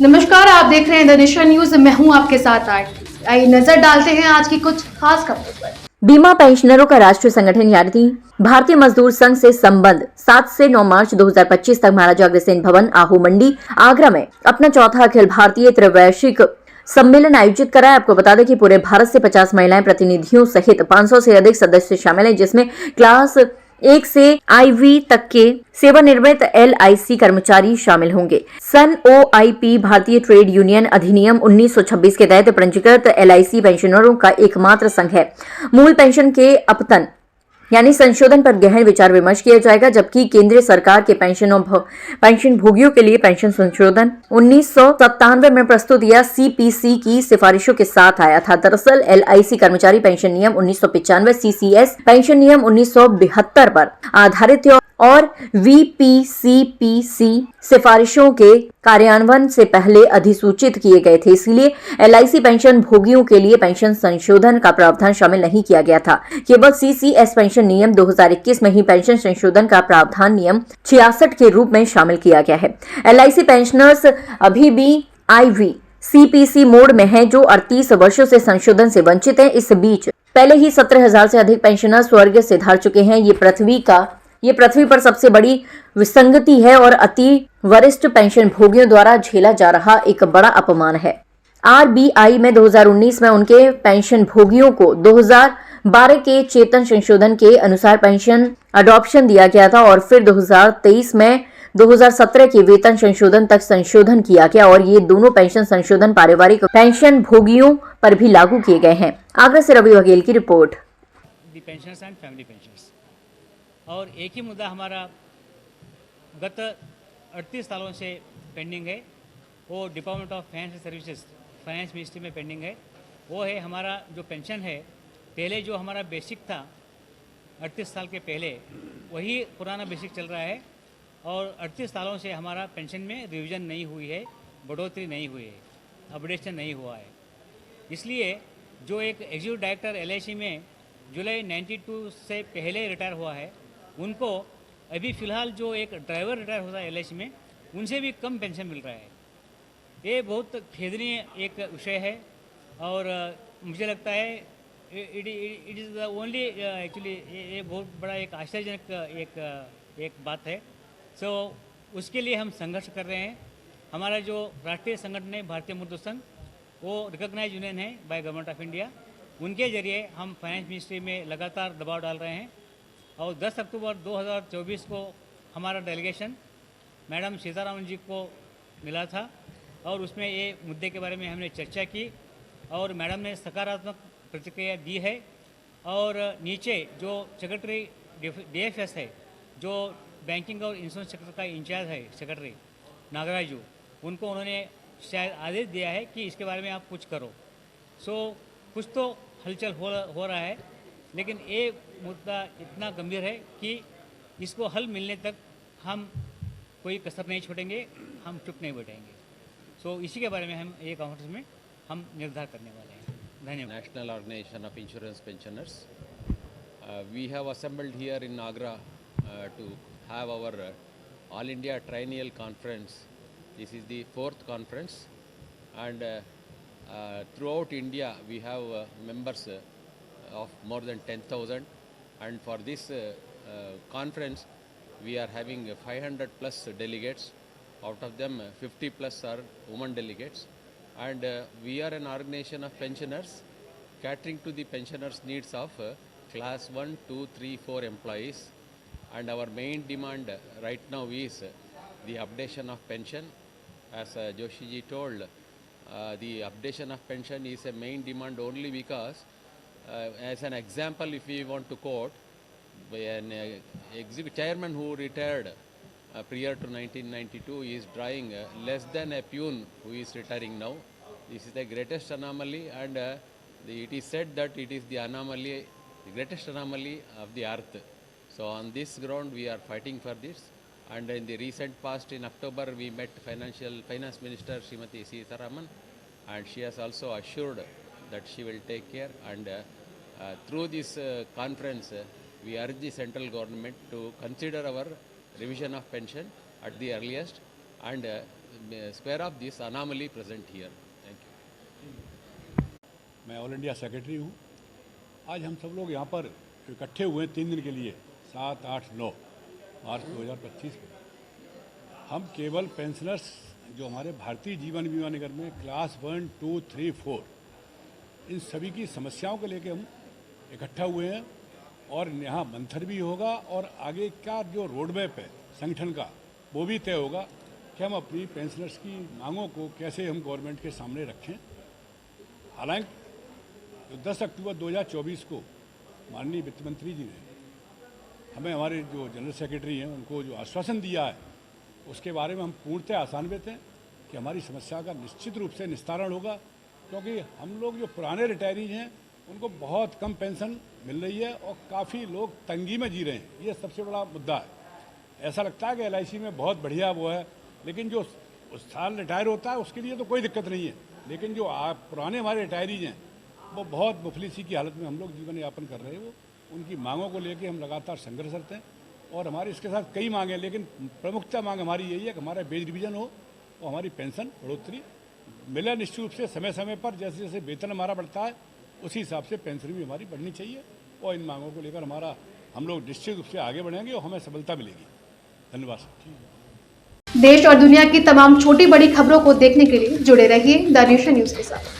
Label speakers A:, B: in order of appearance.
A: नमस्कार, आप देख रहे हैं द नेशन न्यूज। मैं हूं आपके साथ आरती। आइए नजर डालते हैं आज की कुछ खास खबरों पर।
B: बीमा पेंशनरों का राष्ट्रीय संगठन यानी भारतीय मजदूर संघ से संबंध 7 से 9 मार्च 2025 तक महाराजा अग्रसेन भवन आहू मंडी आगरा में अपना चौथा अखिल भारतीय त्रैवैश्विक सम्मेलन आयोजित करा है। आपको बता दें कि पूरे भारत से 50 महिलाएं प्रतिनिधियों सहित 500 से अधिक सदस्य शामिल हैं, जिसमें क्लास 1 से IV तक के सेवानिवृत्त LIC कर्मचारी शामिल होंगे। सन OIP भारतीय ट्रेड यूनियन अधिनियम 1926 के तहत पंजीकृत LIC पेंशनरों का एकमात्र संघ है। मूल पेंशन के अपतन यानी संशोधन पर गहन विचार विमर्श किया जाएगा, जबकि केंद्रीय सरकार के पेंशन भोगियों के लिए पेंशन संशोधन 1997 में प्रस्तुत या CPC की सिफारिशों के साथ आया था। दरअसल LIC कर्मचारी पेंशन नियम 1995, CCS पेंशन नियम 1972 पर आधारित थे और VPCPC सिफारिशों के कार्यान्वयन से पहले अधिसूचित किए गए थे। इसलिए LIC पेंशन भोगियों के लिए पेंशन संशोधन का प्रावधान शामिल नहीं किया गया था। केवल CCS पेंशन नियम 2021 में ही पेंशन संशोधन का प्रावधान नियम 66 के रूप में शामिल किया गया है। LIC पेंशनर्स अभी भी IV CPC मोड में हैं, जो 38 वर्षों से संशोधन से वंचित हैं। इस बीच पहले ही 17,000 से अधिक पेंशनर स्वर्ग से धार चुके हैं। ये पृथ्वी पर सबसे बड़ी विसंगति है और अति वरिष्ठ पेंशन भोगियों द्वारा झेला जा रहा एक बड़ा अपमान है। RBI में 2019 में उनके पेंशन भोगियों को 2012 के चेतन संशोधन के अनुसार पेंशन अडॉप्शन दिया गया था और फिर 2023 में 2017 के वेतन संशोधन तक संशोधन किया गया और ये दोनों पेंशन संशोधन पारिवारिक पेंशन भोगियों पर भी लागू किए गए हैं। आगरा से रवि बघेल की report.
C: Pensioners and family pensioners और एक ही मुद्दा हमारा गत 38 सालों से पेंडिंग है, वो department of financial services finance ministry में पेंडिंग है। वो है हमारा जो पेंशन है, पहले जो हमारा बेसिक था 38 साल के पहले, वही पुराना बेसिक चल रहा है और 38 सालों से हमारा पेंशन में रिवीजन नहीं हुई है, बढ़ोतरी नहीं हुई है, अपडेशन नहीं हुआ है। इसलिए जो एक एग्जीक्यूटिव डायरेक्टर LIC में जुलाई 92 से पहले रिटायर हुआ है, उनको अभी फ़िलहाल जो एक ड्राइवर रिटायर होता है LIC में, उनसे भी कम पेंशन मिल रहा है। ये बहुत खेदनीय एक विषय है और मुझे लगता है it is the only actually ये बहुत बड़ा एक आश्चर्यजनक एक बात है। सो उसके लिए हम संघर्ष कर रहे हैं। हमारा जो राष्ट्रीय संगठन है भारतीय मजदूर संघ, वो रिकॉग्नाइज यूनियन है बाय गवर्नमेंट ऑफ इंडिया। उनके जरिए हम फाइनेंस मिनिस्ट्री में लगातार दबाव डाल रहे हैं और 10 अक्टूबर 2024 को हमारा डेलीगेशन मैडम सीतारामन जी को मिला था और उसमें ये मुद्दे के बारे में हमने चर्चा की और मैडम ने सकारात्मक प्रतिक्रिया दी है। और नीचे जो सेक्रेटरी DFS है, जो बैंकिंग और इंश्योरेंस सेक्टर का इंचार्ज है सेक्रेटरी नागराजू, उनको उन्होंने शायद आदेश दिया है कि इसके बारे में आप कुछ करो। सो कुछ तो हलचल हो रहा है, लेकिन ये मुद्दा इतना गंभीर है कि इसको हल मिलने तक हम कोई कसर नहीं छोड़ेंगे, हम चुप नहीं बैठेंगे। सो इसी के बारे में हम ये कॉन्फ्रेंस में हम निर्धार करने वाले हैं। धन्यवाद।
D: National Organization of Insurance Pensioners. We have assembled here in Agra to have our All India Triennial Conference. This is the 4th conference, and throughout India we have members of more than 10,000, and for this conference we are having 500 plus delegates. Out of them 50 plus are women delegates, and we are an organization of pensioners catering to the pensioners needs of class 1, 2, 3, 4 employees, and our main demand right now is the updation of pension. As Joshi ji told, the updation of pension is a main demand only because as an example, if we want to quote an executive chairman who retired prior to 1992 is drawing less than a peon who is retiring now. This is the greatest anomaly, and it is said that it is the anomaly, the greatest anomaly of the earth. So on this ground we are fighting for this, and in the recent past in October we met Finance Minister Srimati Sitharaman, and she has also assured that she will take care, and through this conference we urge the central government to consider our revision of pension at the earliest, and square off this anomaly present here. Thank you.
E: मैं all India secretary हूँ। आज हम सब लोग यहाँ पर इकट्ठे हुए 3 दिन के लिए 7, 8, 9 मार्च 2025 में। हम केवल पेंशनर्स जो हमारे भारतीय जीवन बीमा निगम में क्लास 1, 2, 3, 4 इन सभी की समस्याओं को लेकर हम इकट्ठा हुए हैं और यहाँ मंथन भी होगा और आगे का जो रोड मैप है संगठन का वो भी तय होगा कि हम अपनी पेंशनर्स की मांगों को कैसे हम गवर्नमेंट के सामने रखें। हालांकि 10 अक्टूबर 2024 को माननीय वित्त मंत्री जी ने हमें हमारे जो जनरल सेक्रेटरी हैं उनको जो आश्वासन दिया है उसके बारे में हम पूर्णतः आशान्वित हैं कि हमारी समस्या का निश्चित रूप से निस्तारण होगा, क्योंकि हम लोग जो पुराने रिटायरीज हैं उनको बहुत कम पेंशन मिल रही है और काफ़ी लोग तंगी में जी रहे हैं। ये सबसे बड़ा मुद्दा है। ऐसा लगता है कि LIC में बहुत बढ़िया वो है, लेकिन जो उस साल रिटायर होता है उसके लिए तो कोई दिक्कत नहीं है, लेकिन जो पुराने हमारे रिटायरीज हैं वो बहुत मुफलिसी की हालत में हम लोग जीवन यापन कर रहे हैं। वो उनकी मांगों को लेकर हम लगातार संघर्षरत हैं और हमारे इसके साथ कई मांगे हैं, लेकिन प्रमुखता मांग हमारी यही है कि हमारा वेज रिवीजन हो और हमारी पेंशन बढ़ोतरी मिले निश्चित रूप से समय समय पर। जैसे जैसे वेतन हमारा बढ़ता है उसी हिसाब से पेंशन भी हमारी बढ़नी चाहिए और इन मांगों को लेकर हम लोग निश्चित रूप से आगे बढ़ेंगे और हमें सफलता मिलेगी। धन्यवाद।
A: देश और दुनिया की तमाम छोटी बड़ी खबरों को देखने के लिए जुड़े रहिए द नेशन न्यूज के साथ।